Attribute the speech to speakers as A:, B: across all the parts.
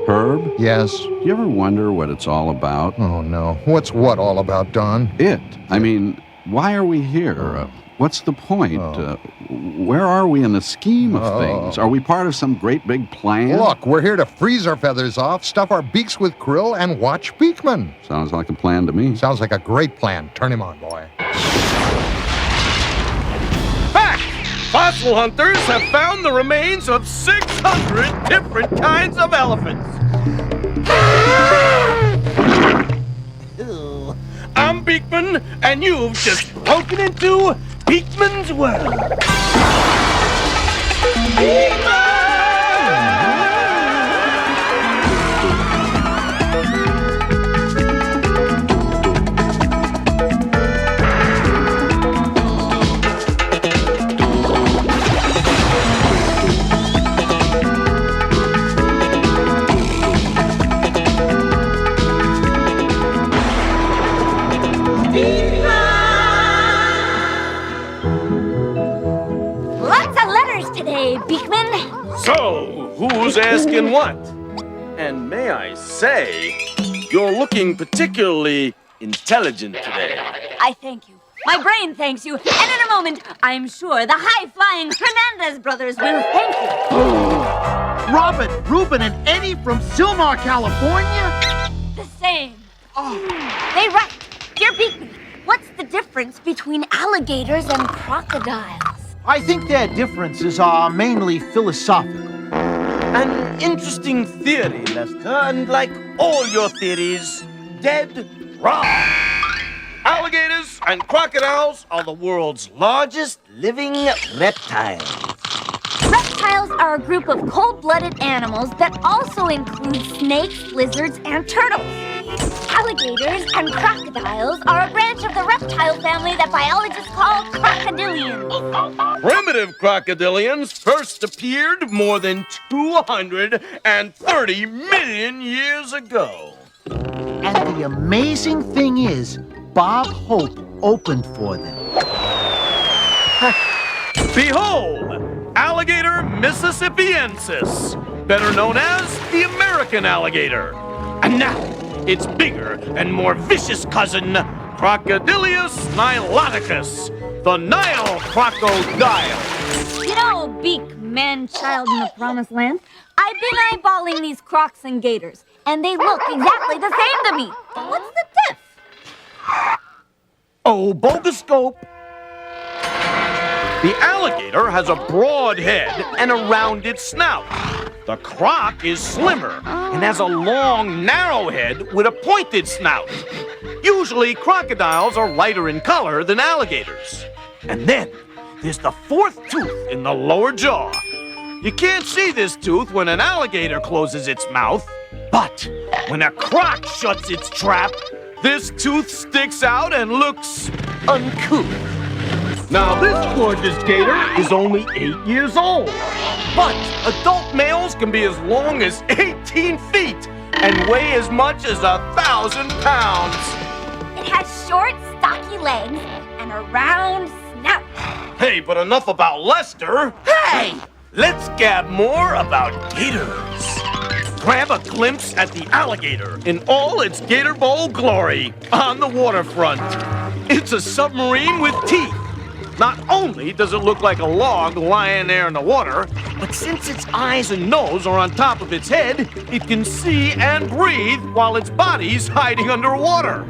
A: Herb?
B: Yes?
A: Do you ever wonder what it's all about?
B: Oh, no. What's what all about, Don?
A: I mean, why are we here? What's the point? Where are we in the scheme of things? Are we part of some great big plan?
B: Look, we're here to freeze our feathers off, stuff our beaks with krill, and watch Beakman.
A: Sounds like a plan to me.
B: Sounds like a great plan. Turn him on, boy.
C: Fact! Fossil hunters have found the remains of 600 different kinds of elephants. I'm Beakman, and you've just broken into Beakman's world. Beakman!
D: Lots of letters today, Beakman.
C: So, who's asking what? And may I say, you're looking particularly intelligent today.
D: I thank you. My brain thanks you. And in a moment, I'm sure the high-flying Hernandez brothers will thank you.
E: Robin, Ruben, and Eddie from Silmar, California?
D: The same. They write, Dear Beakman, what's the difference between alligators and crocodiles?
E: I think their differences are mainly philosophical.
C: An interesting theory, Lester, and like all your theories, dead wrong. Alligators and crocodiles are the world's largest living reptiles.
D: Reptiles are a group of cold-blooded animals that also include snakes, lizards, and turtles. Alligators and crocodiles are a branch of the reptile family that biologists call crocodilians.
C: Primitive crocodilians first appeared more than 230 million years ago.
E: And the amazing thing is, Bob Hope opened for them.
C: Behold, Alligator mississippiensis, better known as the American alligator. And now, its bigger and more vicious cousin, Crocodilius niloticus, the Nile crocodile.
D: You know, Beakman, child in the promised land, I've been eyeballing these crocs and gators, and they look exactly the same to me. What's the diff?
C: Oh, bogoscope. The alligator has a broad head and a rounded snout. The croc is slimmer and has a long, narrow head with a pointed snout. Usually, crocodiles are lighter in color than alligators. And then, there's the fourth tooth in the lower jaw. You can't see this tooth when an alligator closes its mouth, but when a croc shuts its trap, this tooth sticks out and looks uncouth. Now, this gorgeous gator is only 8 years old, but adult males can be as long as 18 feet and weigh as much as 1,000 pounds.
D: It has short, stocky legs and a round snout.
C: Hey, but enough about Lester.
E: Hey!
C: Let's gab more about gators. Grab a glimpse at the alligator in all its gator bowl glory on the waterfront. It's a submarine with teeth. Not only does it look like a log lying there in the water, but since its eyes and nose are on top of its head, it can see and breathe while its body's hiding underwater.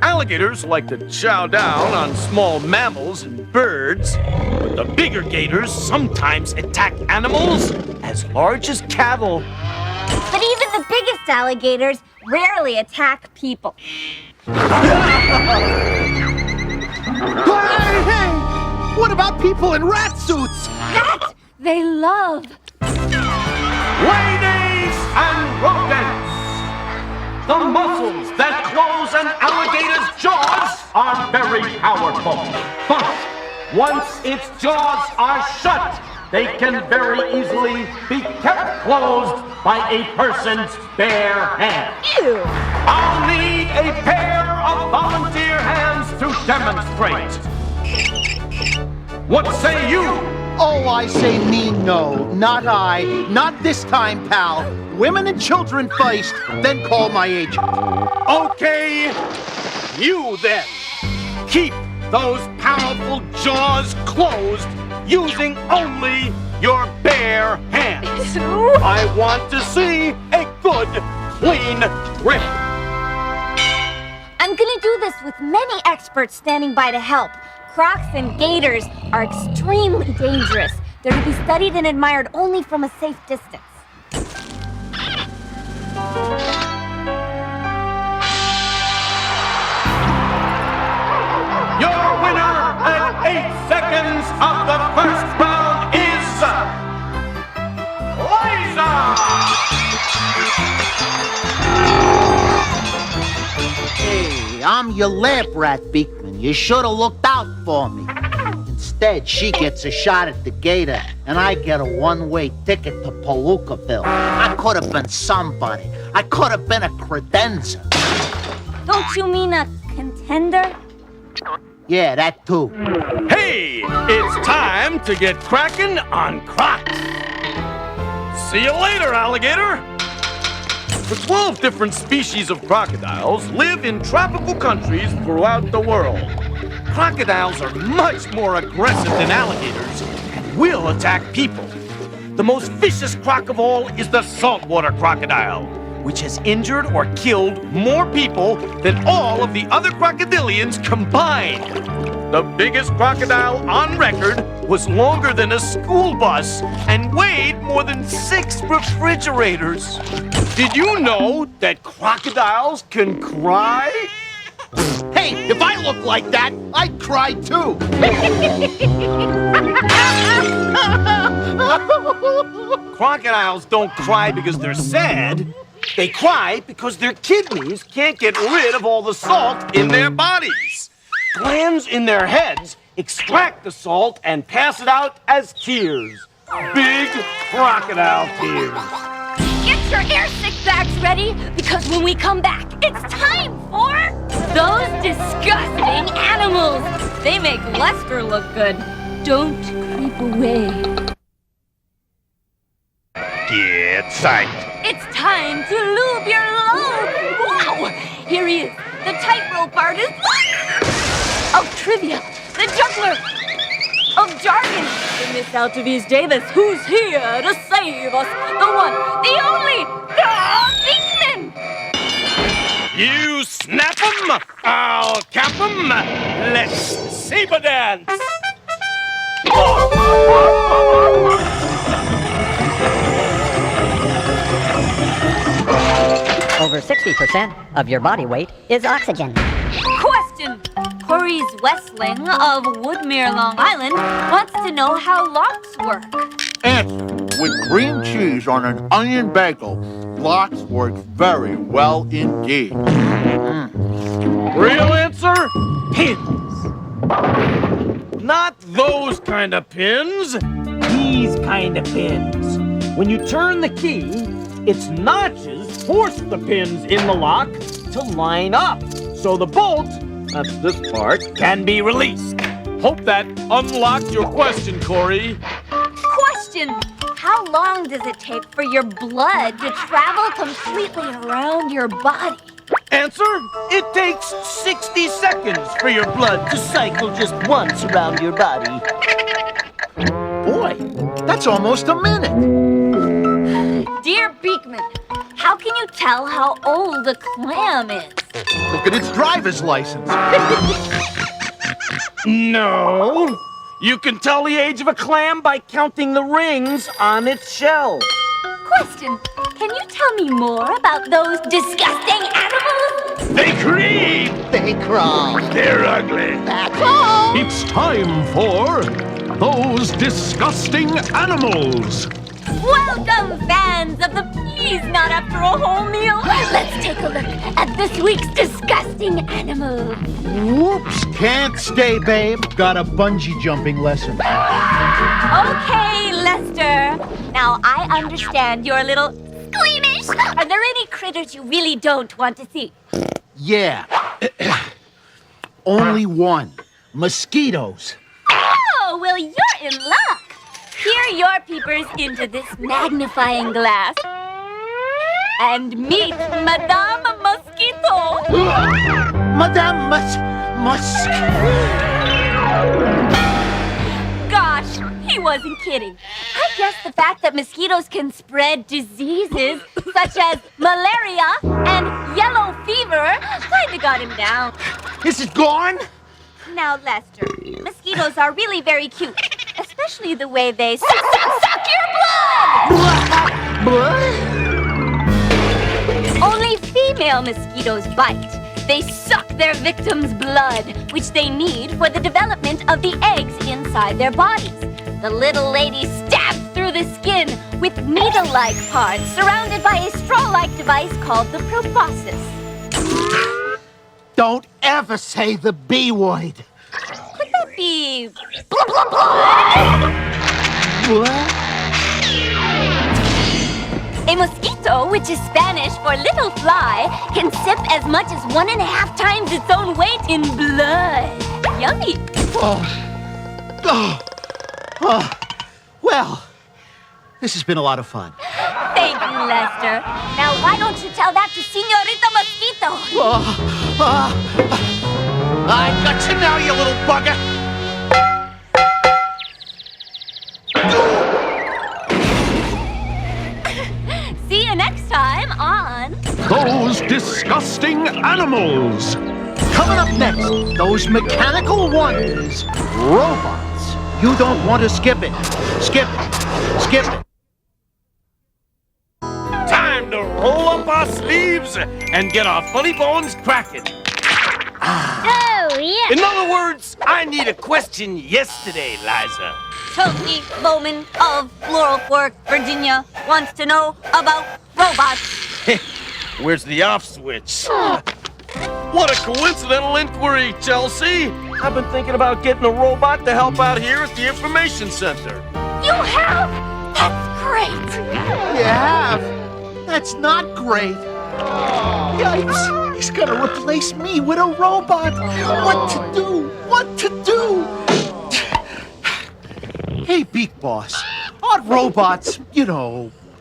C: Alligators like to chow down on small mammals and birds, but the bigger gators sometimes attack animals as large as cattle.
D: But even the biggest alligators rarely attack people.
E: Hey! What about people in rat suits?
D: That they love.
C: Ladies and rodents, the muscles that close an alligator's jaws are very powerful. But once its jaws are shut, they can very easily be kept closed by a person's bare hands.
D: Ew.
C: I'll need a pair of volunteer hands to demonstrate. What say you,
E: Oh, I say me no, not I. Not this time, pal. Women and children first, then call my agent.
C: Okay, you then. Keep those powerful jaws closed using only your bare hands. I want to see a good, clean grip.
D: I'm gonna do this with many experts standing by to help. Crocs and gators are extremely dangerous. They're to be studied and admired only from a safe distance.
C: Your winner at 8 seconds of the first round is Liza!
E: Hey, I'm your lab rat, Beakman. You should have looked out for me. Instead, she gets a shot at the gator, and I get a one-way ticket to Palookaville. I could have been somebody. I could have been a credenza.
D: Don't you mean a contender?
E: Yeah, that too.
C: Hey, it's time to get cracking on Crocs. See you later, alligator. The 12 different species of crocodiles live in tropical countries throughout the world. Crocodiles are much more aggressive than alligators and will attack people. The most vicious croc of all is the saltwater crocodile, which has injured or killed more people than all of the other crocodilians combined. The biggest crocodile on record was longer than a school bus and weighed more than 6 refrigerators. Did you know that crocodiles can cry?
E: Hey, if I looked like that, I'd cry too.
C: Crocodiles don't cry because they're sad. They cry because their kidneys can't get rid of all the salt in their bodies. Glands in their heads extract the salt and pass it out as tears. Big crocodile tears.
D: Get your airsick bags ready, because when we come back, it's time for those disgusting animals. They make Lester look good. Don't creep away.
C: Get psyched.
D: It's time to lube your lobe. Wow! Here he is, the tightrope artist of trivia, the juggler of jargon, the Miss Altovise Davis, who's here to save us, the one, the only, Beakman!
C: You snap 'em, I'll cap 'em. Let's saber dance.
F: Over 60% of your body weight is oxygen.
D: Question! Maurice Westling of Woodmere, Long Island, wants to know how locks work.
B: Answer. With cream cheese on an onion bagel, locks work very well indeed.
C: Real answer? Pins. Not those kind of pins. These kind of pins. When you turn the key, its notches force the pins in the lock to line up. So the bolt, that's this part, can be released. Hope that unlocked your question, Corey.
D: Question! How long does it take for your blood to travel completely around your body?
C: Answer, it takes 60 seconds for your blood to cycle just once around your body.
E: Boy, that's almost a minute.
D: Dear Beakman, how can you tell how old a clam is?
B: Look at its driver's license.
C: No. You can tell the age of a clam by counting the rings on its shell.
D: Question, can you tell me more about those disgusting animals?
C: They creep.
E: They crawl.
C: They're ugly.
E: That's all.
G: It's time for those disgusting animals.
D: Welcome, fans of the Please Not After a Whole Meal. Let's take a look at this week's disgusting animal.
E: Whoops, can't stay, babe. Got a bungee jumping lesson.
D: Okay, Lester. Now, I understand you're a little squeamish. Are there any critters you really don't want to see?
E: Yeah. Only one. Mosquitoes.
D: Oh, well, you're in luck. peer your peepers into this magnifying glass and meet Madame Mosquito.
E: Madame
D: Gosh, he wasn't kidding. I guess the fact that mosquitoes can spread diseases such as malaria and yellow fever kinda got him down.
E: Is it gone?
D: Now, Lester, mosquitoes are really very cute, especially the way they suck your blood! Only female mosquitoes bite. They suck their victims' blood, which they need for the development of the eggs inside their bodies. The little lady stabs through the skin with needle-like parts surrounded by a straw-like device called the proboscis.
E: Don't ever say the B word.
D: Could that be blah, blah, blah?
E: What?
D: A mosquito, which is Spanish for little fly, can sip as much as 1.5 times its own weight in blood. Yummy.
E: Well, this has been a lot of fun.
D: Thank you, Lester. Now, why don't you tell that to Señorita Mosquito?
B: I got you now, you little bugger.
D: See you next time on...
G: Those disgusting animals!
E: Coming up next, those mechanical wonders, robots. You don't want to skip it. Skip it. Skip it.
C: Time to roll up our sleeves and get our funny bones cracking.
D: Oh, yeah.
C: In other words, I need a question yesterday, Liza.
D: Chelsea Bowman of Floral Fork, Virginia, wants to know about robots.
C: Where's the off switch? What a coincidental inquiry, Chelsea. I've been thinking about getting a robot to help out here at the information center.
D: You have? That's great.
E: You have? That's not great. Yikes. He's gonna replace me with a robot. What to do? What to do? Hey, Beak Boss. Aren't robots,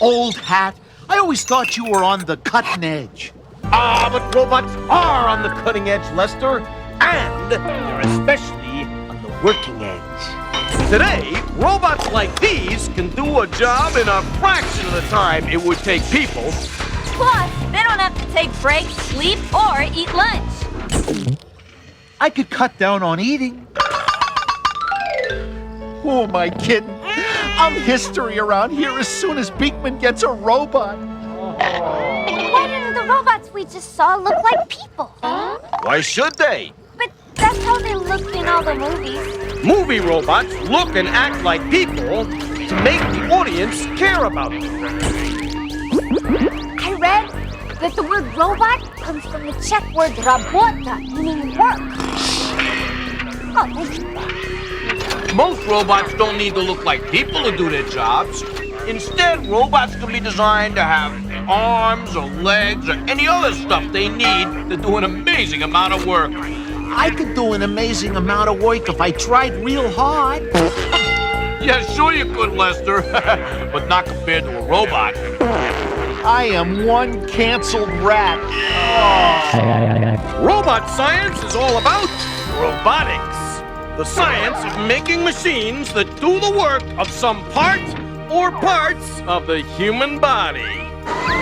E: old hat? I always thought you were on the cutting edge.
C: But robots are on the cutting edge, Lester. And they're especially on the working edge. Today, robots like these can do a job in a fraction of the time it would take people.
D: Plus, they don't have to take breaks, sleep, or eat lunch.
E: I could cut down on eating. Who am I kidding? I'm history around here as soon as Beakman gets a robot.
D: Why didn't the robots we just saw look like people?
C: Why should they?
D: But that's how they looked in all the movies.
C: Movie robots look and act like people to make the audience care about them.
D: I read that the word robot comes from the Czech word rabota, meaning work. Oh,
C: Most robots don't need to look like people to do their jobs. Instead, robots can be designed to have arms or legs or any other stuff they need to do an amazing amount of work.
E: I could do an amazing amount of work if I tried real hard.
C: Yeah, sure you could, Lester, but not compared to a robot.
E: I am one canceled rat.
C: Robot science is all about robotics. The science of making machines that do the work of some part or parts of the human body.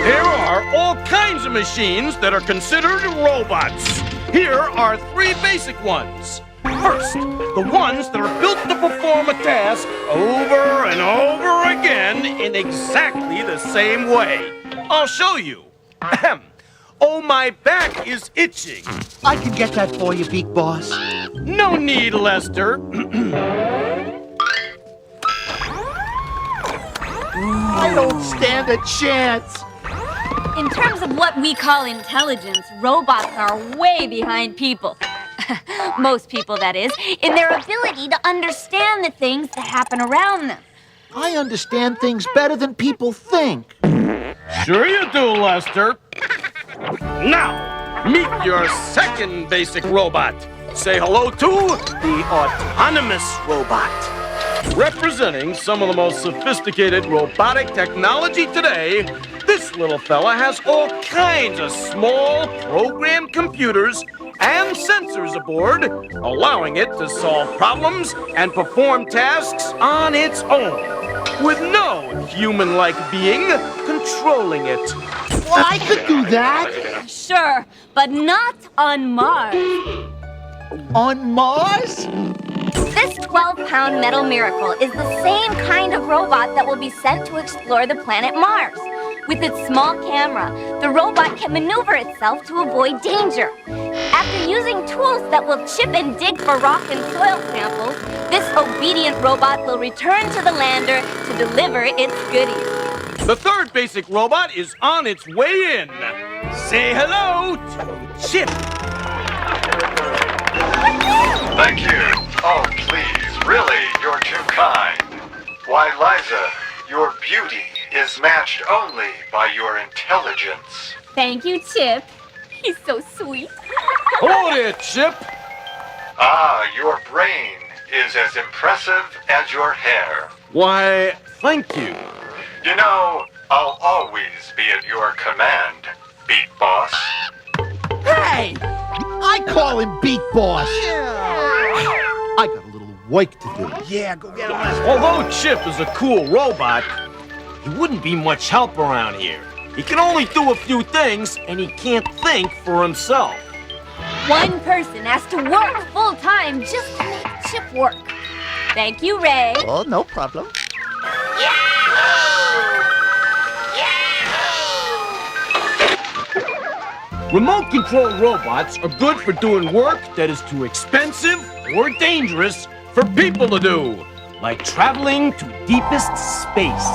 C: There are all kinds of machines that are considered robots. Here are 3 basic ones. First, the ones that are built to perform a task over and over again in exactly the same way. I'll show you. Ahem. Oh, my back is itching.
E: I can get that for you, Beak Boss.
C: No need, Lester.
E: I don't stand a chance.
D: in terms of what we call intelligence, robots are way behind people. Most people, that is, in their ability to understand the things that happen around them.
E: I understand things better than people think.
C: Sure you do, Lester. Now, meet your second basic robot. Say hello to the autonomous robot. Representing some of the most sophisticated robotic technology today, this little fella has all kinds of small programmed computers and sensors aboard, allowing it to solve problems and perform tasks on its own, with no human-like being controlling it.
E: Well, I could do that.
D: Sure, but not on Mars.
E: On Mars?
D: This 12-pound metal miracle is the same kind of robot that will be sent to explore the planet Mars. With its small camera, the robot can maneuver itself to avoid danger. After using tools that will chip and dig for rock and soil samples, this obedient robot will return to the lander to deliver its goodies.
C: The third basic robot is on its way in. Say hello to Chip.
H: Thank you. Oh, please, really, you're too kind. Why, Liza, your beauty is matched only by your intelligence.
D: Thank you, Chip. He's so sweet.
C: Hello there, Chip.
H: Ah, your brain is as impressive as your hair.
C: Why, thank you.
H: You know, I'll always be at your command, Beat Boss.
E: Hey! I call him Beat Boss. I got a little work to do.
C: Yeah, go get him. Although Chip is a cool robot, he wouldn't be much help around here. He can only do a few things, and he can't think for himself.
D: One person has to work full-time just to make Chip work. Thank you, Ray.
E: Oh, no problem.
C: Remote control robots are good for doing work that is too expensive or dangerous for people to do, like traveling to deepest space.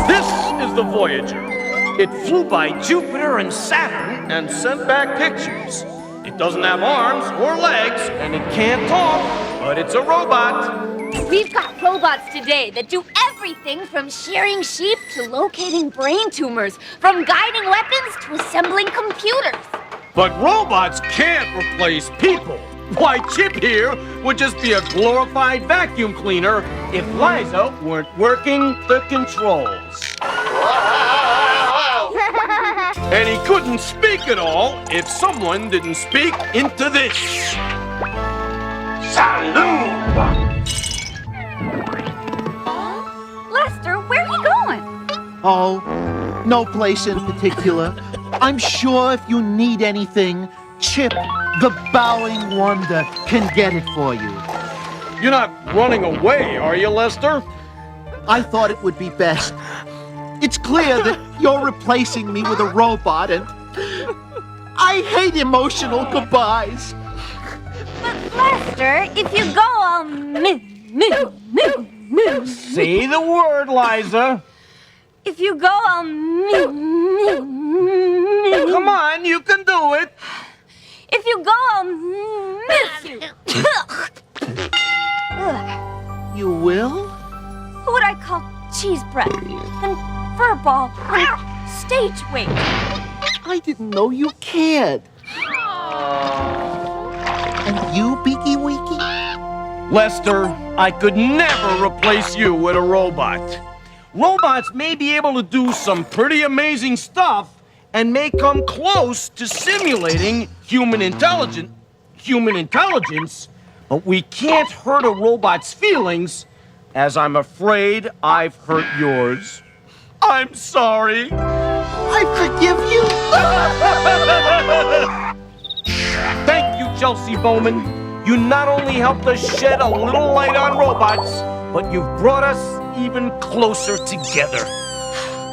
C: This is the Voyager. It flew by Jupiter and Saturn and sent back pictures. It doesn't have arms or legs, and it can't talk, but it's a robot.
D: We've got robots today that do everything from shearing sheep to locating brain tumors, from guiding weapons to assembling computers.
C: But robots can't replace people. Why, Chip here would just be a glorified vacuum cleaner if Liza weren't working the controls. And he couldn't speak at all if someone didn't speak into this. Salud!
D: Lester, where are you going?
E: Oh, no place in particular. I'm sure if you need anything, Chip, the bowing wonder, can get it for you.
C: You're not running away, are you, Lester?
E: I thought it would be best. It's clear that you're replacing me with a robot, and I hate emotional goodbyes.
D: But Lester, if you go, I'll move.
C: Say the word, Liza.
D: If you go, I'll move.
C: Come on, you can do it.
D: If you go, I'll miss you.
E: You will?
D: Who would I call cheese breath and furball and stage weight?
E: I didn't know you cared. And you, Beaky Weeky?
C: Lester, I could never replace you with a robot. Robots may be able to do some pretty amazing stuff and may come close to simulating human intelligence, but we can't hurt a robot's feelings, as I'm afraid I've hurt yours. I'm sorry.
E: I forgive you.
C: Thank you, Chelsea Bowman. You not only helped us shed a little light on robots, but you've brought us even closer together.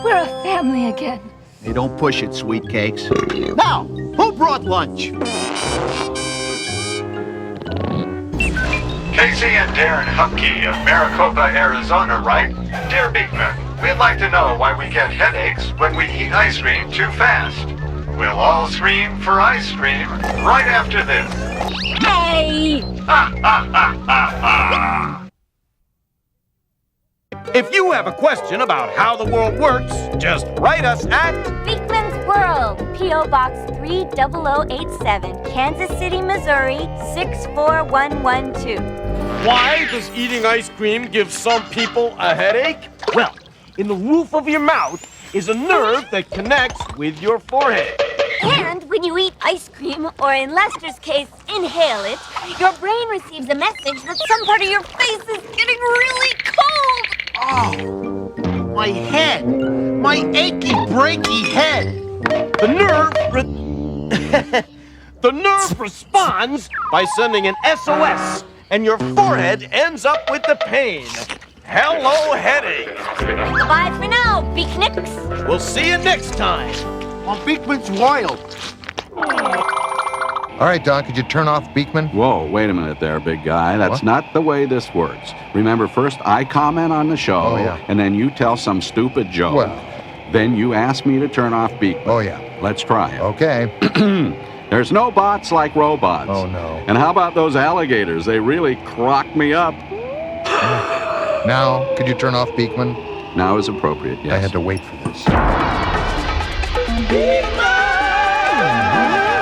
D: We're a family again.
E: Hey, don't push it, sweet cakes. Now, who brought lunch?
H: Casey and Darren Hupke of Maricopa, Arizona write, Dear Beakman, we'd like to know why we get headaches when we eat ice cream too fast. We'll all scream for ice cream right after this.
D: Hey!
H: Ha ha ha ha ha!
C: If you have a question about how the world works, just write us at
D: Beakman's World, P.O. Box 30087, Kansas City, Missouri 64112.
C: Why does eating ice cream give some people a headache? Well, in the roof of your mouth is a nerve that connects with your forehead.
D: And when you eat ice cream, or in Lester's case, inhale it, your brain receives a message that some part of your face is getting really cold.
E: Oh, my head. My achy, breaky head.
C: The nerve responds by sending an SOS, and your forehead ends up with the pain. Hello, headache.
D: Goodbye for now, Beakniks.
C: We'll see you next time.
B: On Beakman's Wild.
I: All right, Doc, could you turn off Beakman?
A: Whoa, wait a minute there, big guy. That's
I: What?
A: not the way this works. Remember, first I comment on the show,
I: Oh, yeah.
A: and then you tell some stupid joke.
I: Well.
A: Then you ask me to turn off Beakman.
I: Oh, yeah.
A: Let's try it.
I: Okay.
A: There's no bots like robots.
I: Oh, no.
A: And how about those alligators? They really crocked me up.
I: Now, could you turn off Beakman?
A: Now is appropriate, yes.
I: I had to wait for this.
C: Beakman!